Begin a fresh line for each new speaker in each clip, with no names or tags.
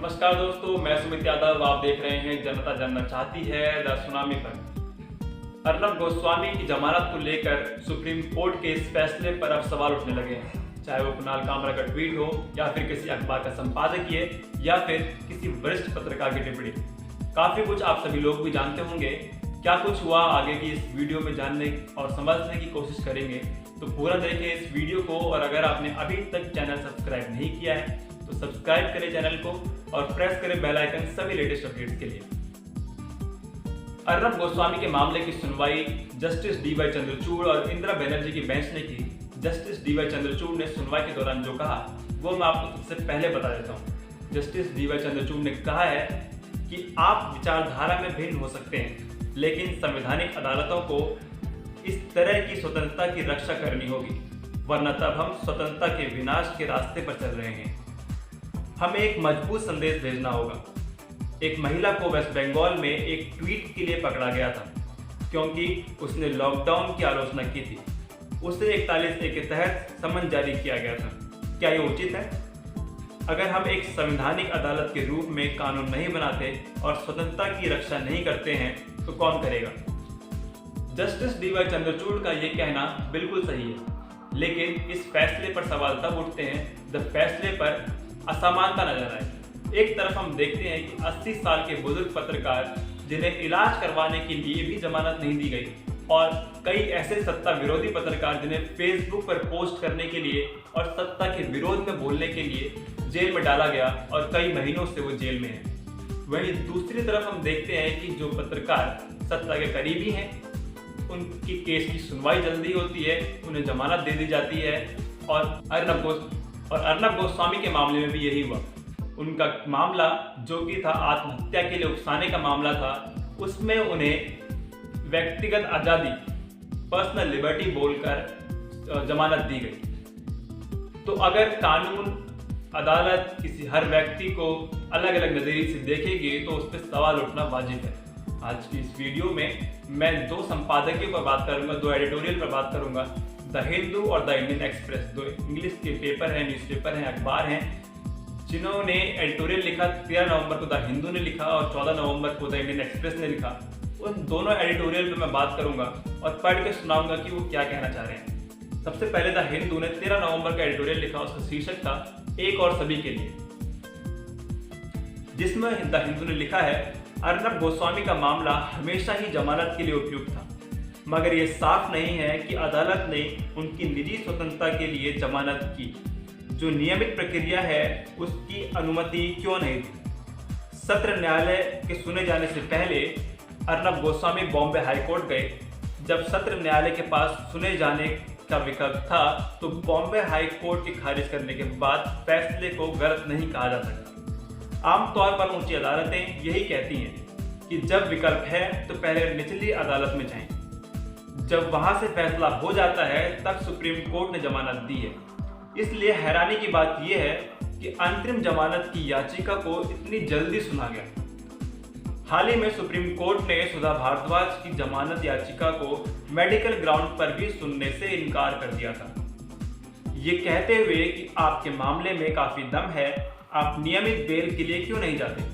नमस्कार दोस्तों, मैं सुमित यादव। आप देख रहे हैं जनता जानना चाहती है द सुनामी पर। अर्नब गोस्वामी की जमानत को लेकर सुप्रीम कोर्ट के इस फैसले पर अब सवाल उठने लगे हैं। चाहे वो कुणाल कामरा का ट्वीट हो या फिर किसी अखबार का संपादकीय या फिर किसी वरिष्ठ पत्रकार की टिप्पणी, काफी कुछ आप सभी लोग भी जानते होंगे। क्या कुछ हुआ आगे की इस वीडियो में जानने और समझने की कोशिश करेंगे, तो पूरा देखें इस वीडियो को। और अगर आपने अभी तक चैनल सब्सक्राइब नहीं किया है तो सब्सक्राइब करें चैनल को और प्रेस करें बेल आइकन सभी लेटेस्ट अपडेट्स के लिए। अर्नब गोस्वामी के मामले की सुनवाई जस्टिस डी.वाई. चंद्रचूड़ और इंदिरा बनर्जी की बेंच ने की। Justice D.Y.. चंद्रचूड़ ने सुनवाई के दौरान जो कहा वो मैं आपको सबसे पहले बता देता हूँ। Justice D.Y.. चंद्रचूड़ ने कहा है कि आप विचारधारा में भिन्न हो सकते हैं, लेकिन संवैधानिक अदालतों को इस तरह की स्वतंत्रता की रक्षा करनी होगी, वरना तब हम स्वतंत्रता के विनाश के रास्ते पर चल रहे हैं। हमें एक मजबूत संदेश भेजना होगा। एक महिला को वेस्ट बंगाल में एक ट्वीट के लिए पकड़ा गया था क्योंकि उसने लॉकडाउन की आलोचना की थी। उसे 41A के तहत समन जारी किया गया था। क्या ये उचित है? अगर हम एक संवैधानिक अदालत के रूप में कानून नहीं बनाते और स्वतंत्रता की रक्षा नहीं करते हैं तो कौन करेगा? Justice D.Y.. चंद्रचूड़ का ये कहना बिल्कुल सही है, लेकिन इस फैसले पर सवाल तब उठते हैं जब फैसले पर असमानता नजर आए। एक तरफ हम देखते हैं कि 80 साल के बुजुर्ग पत्रकार जिन्हें इलाज करवाने के लिए भी जमानत नहीं दी गई, और कई ऐसे सत्ता विरोधी पत्रकार जिन्हें फेसबुक पर पोस्ट करने के लिए और सत्ता के विरोध में बोलने के लिए जेल में डाला गया और कई महीनों से वो जेल में हैं। वहीं दूसरी तरफ हम देखते हैं कि जो पत्रकार सत्ता के करीबी हैं, उनकी केस की सुनवाई जल्दी होती है, उन्हें जमानत दे दी जाती है। और अर्नब गोस्वामी के मामले में भी यही हुआ। उनका मामला जो कि था आत्महत्या के लिए उकसाने का मामला था, उसमें उन्हें व्यक्तिगत आज़ादी, पर्सनल लिबर्टी बोलकर जमानत दी गई। तो अगर कानून, अदालत किसी हर व्यक्ति को अलग अलग नज़रिए से देखेगी तो उस पर सवाल उठना वाजिब है। आज की इस वीडियो में मैं दो संपादकीयों पर बात करूंगा, दो एडिटोरियल पर बात करूंगा, द हिंदू और द इंडियन एक्सप्रेस। दो इंग्लिश के पेपर हैं, न्यूज़पेपर हैं, अखबार हैं, जिन्होंने एडिटोरियल लिखा। 13 नवंबर को द हिंदू ने लिखा और 14 नवंबर को द इंडियन एक्सप्रेस ने लिखा। उन दोनों एडिटोरियल पे मैं बात करूंगा और पढ़ के सुनाऊंगा कि वो क्या कहना चाह रहे हैं। सबसे पहले द हिंदू ने 13 नवंबर का एडिटोरियल लिखा। उसका शीर्षक था एक और सभी के लिए, जिसमें द हिंदू ने लिखा है, अर्नब गोस्वामी का मामला हमेशा ही जमानत के लिए उपयुक्त था, मगर यह साफ नहीं है कि अदालत ने उनकी निजी स्वतंत्रता के लिए जमानत की। जो नियमित प्रक्रिया है उसकी अनुमति क्यों नहीं दी? सत्र न्यायालय के सुने जाने से पहले अर्नब गोस्वामी बॉम्बे हाईकोर्ट गए। जब सत्र न्यायालय के पास सुने जाने का विकल्प था तो बॉम्बे हाईकोर्ट के खारिज करने के बाद फैसले को गलत नहीं कहा जा सकता। आमतौर पर ऊंची अदालतें यही कहती हैं कि जब विकल्प है तो पहले निचली अदालत में जाएं। जब वहां से फैसला हो जाता है तब सुप्रीम कोर्ट ने जमानत दी है। इसलिए हैरानी की बात यह है कि अंतरिम जमानत की याचिका को इतनी जल्दी सुना गया। हाल ही में सुप्रीम कोर्ट ने सुधा भारद्वाज की जमानत याचिका को मेडिकल ग्राउंड पर भी सुनने से इनकार कर दिया था, ये कहते हुए कि आपके मामले में काफी दम है, आप नियमित बेल के लिए क्यों नहीं जाते।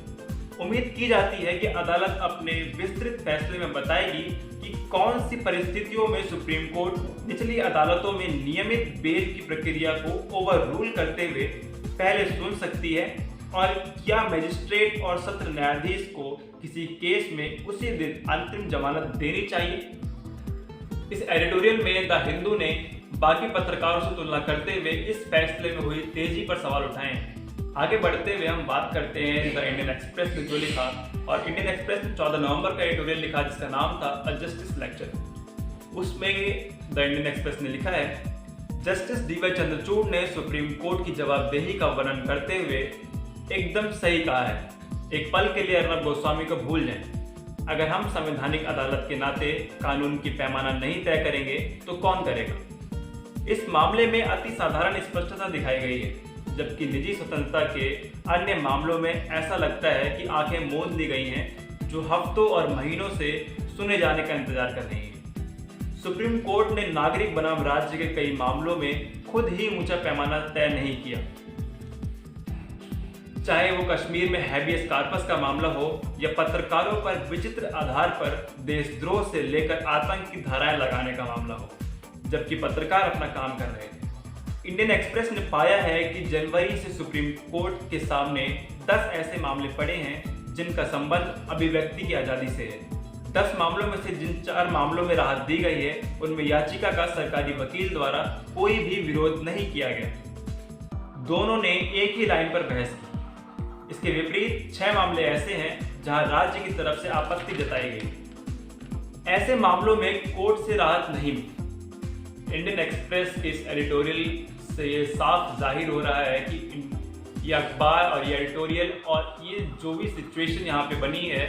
उम्मीद की जाती है कि अदालत अपने विस्तृत फैसले में बताएगी कि कौन सी परिस्थितियों में सुप्रीम कोर्ट निचली अदालतों में नियमित बेल की प्रक्रिया को ओवररूल करते हुए पहले सुन सकती है, और क्या मजिस्ट्रेट और सत्र न्यायाधीश को किसी केस में उसी दिन अंतरिम जमानत देनी चाहिए। इस एडिटोरियल में द हिंदू ने बाकी पत्रकारों से तुलना करते हुए इस फैसले में हुई तेजी पर सवाल उठाए हैं। आगे बढ़ते हुए हम बात करते हैं द इंडियन एक्सप्रेस ने जो लिखा, और इंडियन एक्सप्रेस ने 14 नवंबर का एडिटोरियल लिखा जिसका नाम था अ जस्टिस लेक्चर। उसमें द इंडियन एक्सप्रेस ने लिखा है, जस्टिस डी.वाई. चंद्रचूड़ ने सुप्रीम कोर्ट की जवाबदेही का वर्णन करते हुए एकदम सही कहा है। एक पल के लिए अर्नब गोस्वामी को भूल जाएं। अगर हम संवैधानिक अदालत के नाते कानून की पैमाना नहीं तय करेंगे तो कौन करेगा? इस मामले में अति साधारण स्पष्टता दिखाई गई है, जबकि निजी स्वतंत्रता के अन्य मामलों में ऐसा लगता है कि आंखें मूंद ली गई हैं, जो हफ्तों और महीनों से सुने जाने का इंतजार कर रही हैं। सुप्रीम कोर्ट ने नागरिक बनाम राज्य के कई मामलों में खुद ही ऊंचा पैमाना तय नहीं किया। चाहे वो कश्मीर में हैबियस कार्पस का मामला हो या पत्रकारों पर विचित्र आधार पर देशद्रोह से लेकर आतंक की धाराएं लगाने का मामला हो, जबकि पत्रकार अपना काम कर रहे थे। इंडियन एक्सप्रेस ने पाया है कि जनवरी से सुप्रीम कोर्ट के सामने 10 ऐसे मामले पड़े हैं जिनका संबंध अभिव्यक्ति की आज़ादी से है। 10 मामलों में से जिन 4 मामलों में राहत दी गई है, उनमें याचिका का सरकारी वकील द्वारा कोई भी विरोध नहीं किया गया। दोनों ने एक ही लाइन पर बहस की। इसके विपरीत 6 मामले ऐसे हैं जहां राज्य की तरफ से आपत्ति जताई गई। ऐसे मामलों में कोर्ट से राहत नहीं मिली। इंडियन एक्सप्रेस के इस एडिटोरियल से ये साफ जाहिर हो रहा है कि ये अखबार और ये एडिटोरियल और ये जो भी सिचुएशन यहाँ पे बनी है,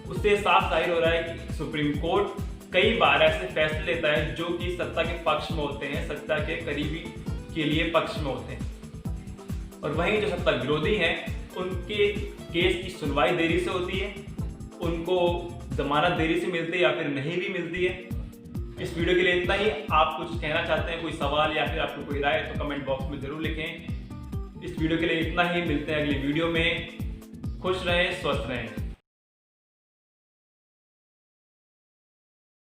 उससे साफ जाहिर हो रहा है कि सुप्रीम कोर्ट कई बार ऐसे फैसले लेता है जो कि सत्ता के पक्ष में होते हैं, सत्ता के करीबी के लिए पक्ष में होते हैं, और वहीं जो सत्ता विरोधी हैं उनके केस की सुनवाई देरी से होती है, उनको जमानत देरी से मिलती है या फिर नहीं भी मिलती है। इस वीडियो के लिए इतना ही। आप कुछ कहना चाहते हैं, कोई सवाल या फिर आपको कोई राय, तो कमेंट बॉक्स में जरूर लिखें। इस वीडियो के लिए इतना ही। मिलते हैं अगली वीडियो में। खुश रहें, स्वस्थ रहें।